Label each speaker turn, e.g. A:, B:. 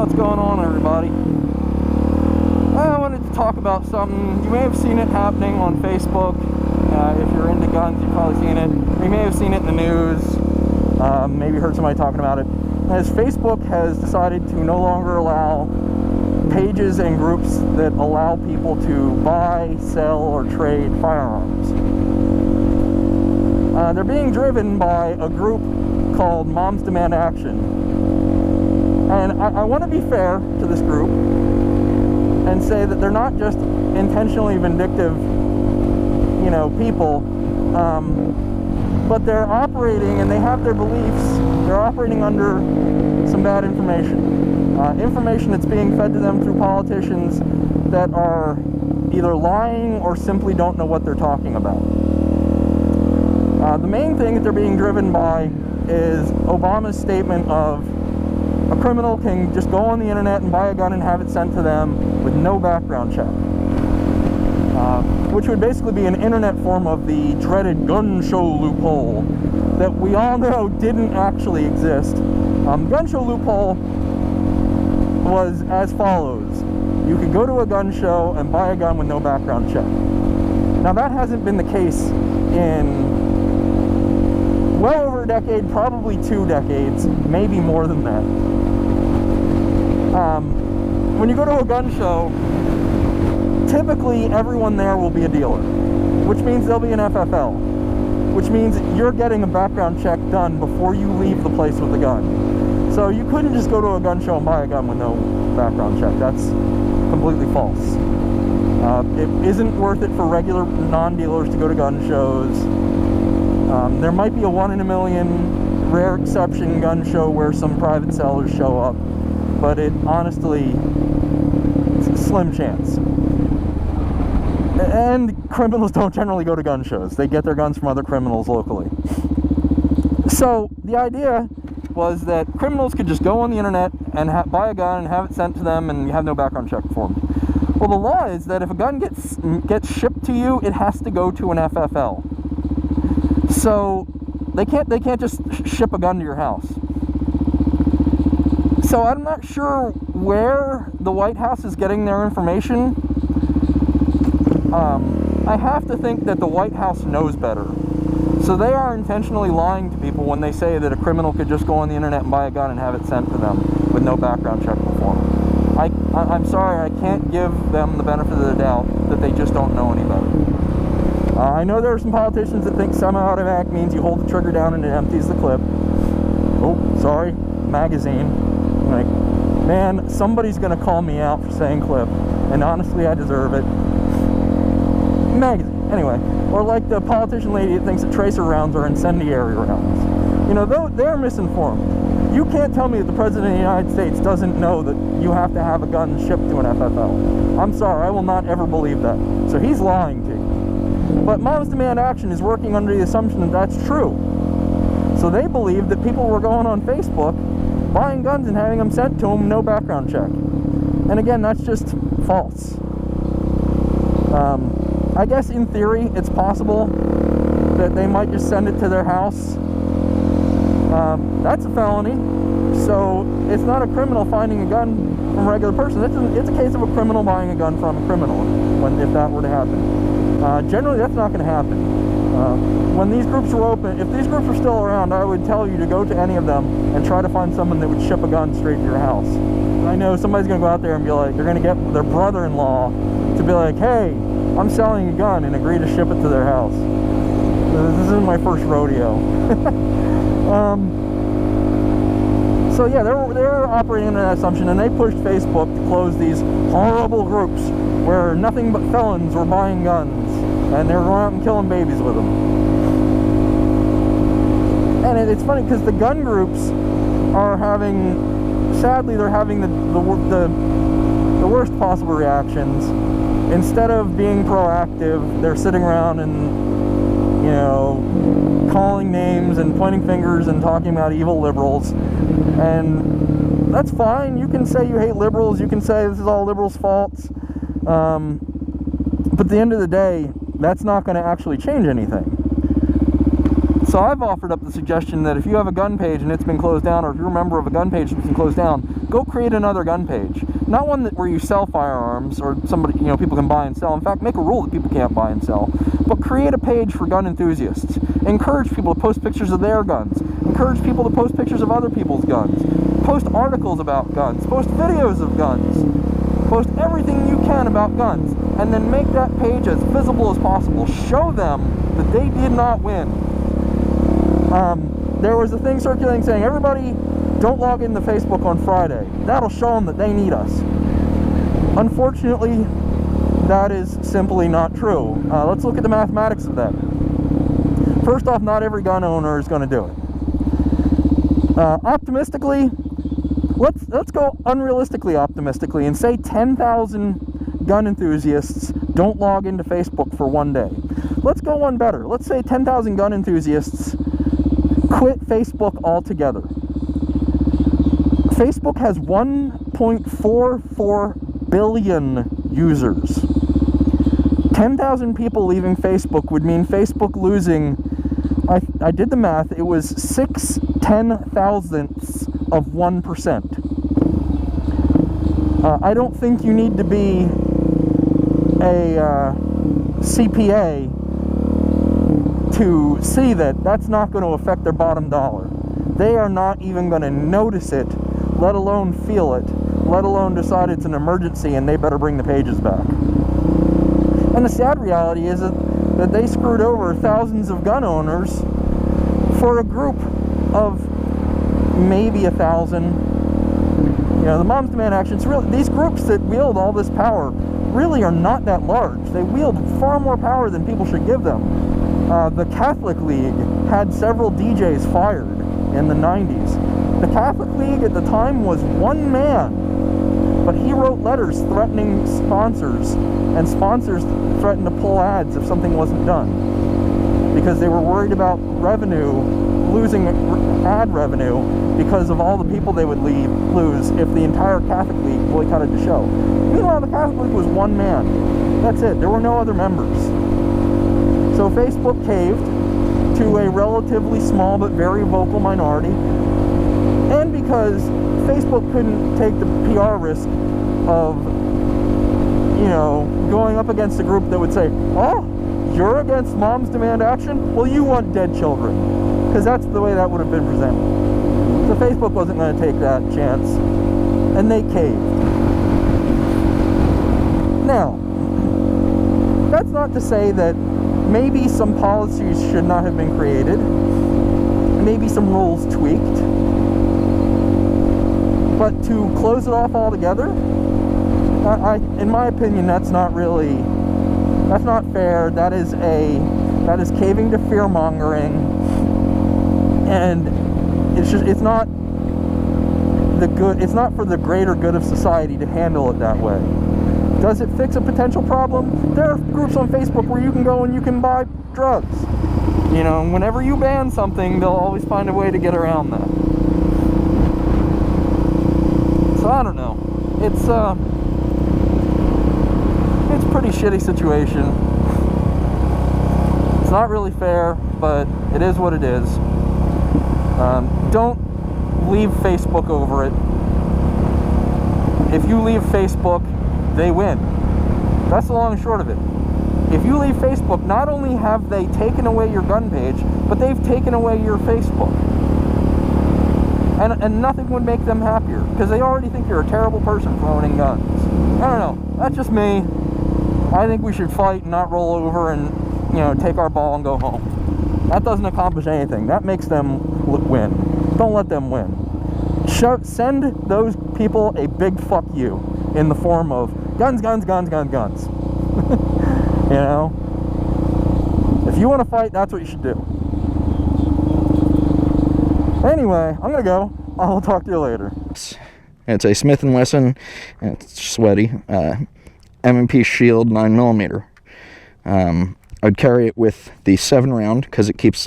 A: What's going on, everybody? I wanted to talk about something. You may have seen it happening on Facebook. If you're into guns, you've probably seen it. You may have seen it in the news. Maybe heard somebody talking about it. As Facebook has decided to no longer allow pages and groups that allow people to buy, sell, or trade firearms. They're being driven by a group called Moms Demand Action. And I want to be fair to this group and say that they're not just intentionally vindictive, people, but they're operating, and they have their beliefs. They're operating under some bad information. Information that's being fed to them through politicians that are either lying or simply don't know what they're talking about. The main thing that they're being driven by is Obama's statement of a criminal can just go on the internet and buy a gun and have it sent to them with no background check. Which would basically be an internet form of the dreaded gun show loophole that we all know didn't actually exist. Gun show loophole was as follows. You could go to a gun show and buy a gun with no background check. Now that hasn't been the case in well over a decade, probably 2 decades, maybe more than that. When you go to a gun show, typically everyone there will be a dealer, which means there'll be an FFL, which means you're getting a background check done before you leave the place with the gun. So you couldn't just go to a gun show and buy a gun with no background check. That's completely false. It isn't worth it for regular non-dealers to go to gun shows. There might be a 1 in a million rare exception gun show where some private sellers show up, but it honestly, it's a slim chance. And criminals don't generally go to gun shows. They get their guns from other criminals locally. So the idea was that criminals could just go on the internet and buy a gun and have it sent to them, and you have no background check formed. Well, the law is that if a gun gets shipped to you, it has to go to an FFL. So they can't just ship a gun to your house. So I'm not sure where the White House is getting their information. I have to think that the White House knows better. So they are intentionally lying to people when they say that a criminal could just go on the internet and buy a gun and have it sent to them with no background check before. I'm sorry, I can't give them the benefit of the doubt that they just don't know any better. I know there are some politicians that think semi-automatic means you hold the trigger down and it empties the clip. Oh, sorry, magazine. Like, man, somebody's gonna call me out for saying clip, and honestly, I deserve it. Magazine, anyway. Or like the politician lady that thinks that tracer rounds are incendiary rounds. They're misinformed. You can't tell me that the President of the United States doesn't know that you have to have a gun shipped to an FFL. I'm sorry, I will not ever believe that. So he's lying to you. But Moms Demand Action is working under the assumption that that's true. So they believe that people were going on Facebook, buying guns and having them sent to them, no background check. And again, that's just false. I guess in theory, it's possible that they might just send it to their house. That's a felony. So it's not a criminal finding a gun from a regular person. It's a case of a criminal buying a gun from a criminal, if that were to happen. Generally, that's not going to happen. When these groups were open, if these groups were still around, I would tell you to go to any of them and try to find someone that would ship a gun straight to your house. I know somebody's going to go out there and be like, they're going to get their brother-in-law to be like, hey, I'm selling a gun, and agree to ship it to their house. This isn't my first rodeo. So yeah, they're operating under that assumption, and they pushed Facebook to close these horrible groups where nothing but felons were buying guns, and they were going out and killing babies with them. And it's funny because the gun groups are sadly they're having the worst possible reactions. Instead of being proactive, they're sitting around and, calling names and pointing fingers and talking about evil liberals. And that's fine. You can say you hate liberals. You can say this is all liberals' faults. But at the end of the day, that's not going to actually change anything. So I've offered up the suggestion that if you have a gun page and it's been closed down, or if you're a member of a gun page that's been closed down, go create another gun page. Not one where you sell firearms or somebody, people can buy and sell. In fact, make a rule that people can't buy and sell. But create a page for gun enthusiasts. Encourage people to post pictures of their guns. Encourage people to post pictures of other people's guns. Post articles about guns. Post videos of guns. Post everything you can about guns. And then make that page as visible as possible. Show them that they did not win. There was a thing circulating saying, everybody don't log into Facebook on Friday. That'll show them that they need us. Unfortunately, that is simply not true. Let's look at the mathematics of that. First off, not every gun owner is going to do it. Optimistically, let's go unrealistically optimistically and say 10,000 gun enthusiasts don't log into Facebook for one day. Let's go one better. Let's say 10,000 gun enthusiasts quit Facebook altogether. Facebook has 1.44 billion users. 10,000 people leaving Facebook would mean Facebook losing, I did the math, it was 6/10,000ths of 1%. I don't think you need to be a CPA to see that that's not going to affect their bottom dollar. They are not even going to notice it, let alone feel it, let alone decide it's an emergency and they better bring the pages back. And the sad reality is that they screwed over thousands of gun owners for a group of maybe 1,000. The Moms Demand Action, these groups that wield all this power really are not that large. They wield far more power than people should give them. The Catholic League had several DJs fired in the 90s. The Catholic League at the time was one man, but he wrote letters threatening sponsors, and sponsors threatened to pull ads if something wasn't done because they were worried about losing ad revenue because of all the people they would lose if the entire Catholic League boycotted the show. Meanwhile, the Catholic League was one man. That's it. There were no other members. So Facebook caved to a relatively small but very vocal minority, and because Facebook couldn't take the PR risk of, going up against a group that would say, oh, you're against Moms Demand Action? Well, you want dead children. Because that's the way that would have been presented. So Facebook wasn't going to take that chance, and they caved. Now, that's not to say that maybe some policies should not have been created, maybe some rules tweaked, but to close it off altogether, in my opinion, that's not fair. That is caving to fear-mongering, and it's not for the greater good of society to handle it that way. Does it fix a potential problem? There are groups on Facebook where you can go and you can buy drugs. Whenever you ban something, they'll always find a way to get around that. So I don't know. It's a pretty shitty situation. It's not really fair, but it is what it is. Don't leave Facebook over it. If you leave Facebook, they win. That's the long and short of it. If you leave Facebook, not only have they taken away your gun page, but they've taken away your Facebook. And nothing would make them happier, because they already think you're a terrible person for owning guns. I don't know. That's just me. I think we should fight and not roll over and, take our ball and go home. That doesn't accomplish anything. That makes them win. Don't let them win. Send those people a big fuck you in the form of guns, guns, guns, guns, guns. If you want to fight, that's what you should do. Anyway, I'm gonna go. I'll talk to you later.
B: It's a Smith & Wesson, and it's sweaty, M&P Shield 9mm. I'd carry it with the 7 round because it keeps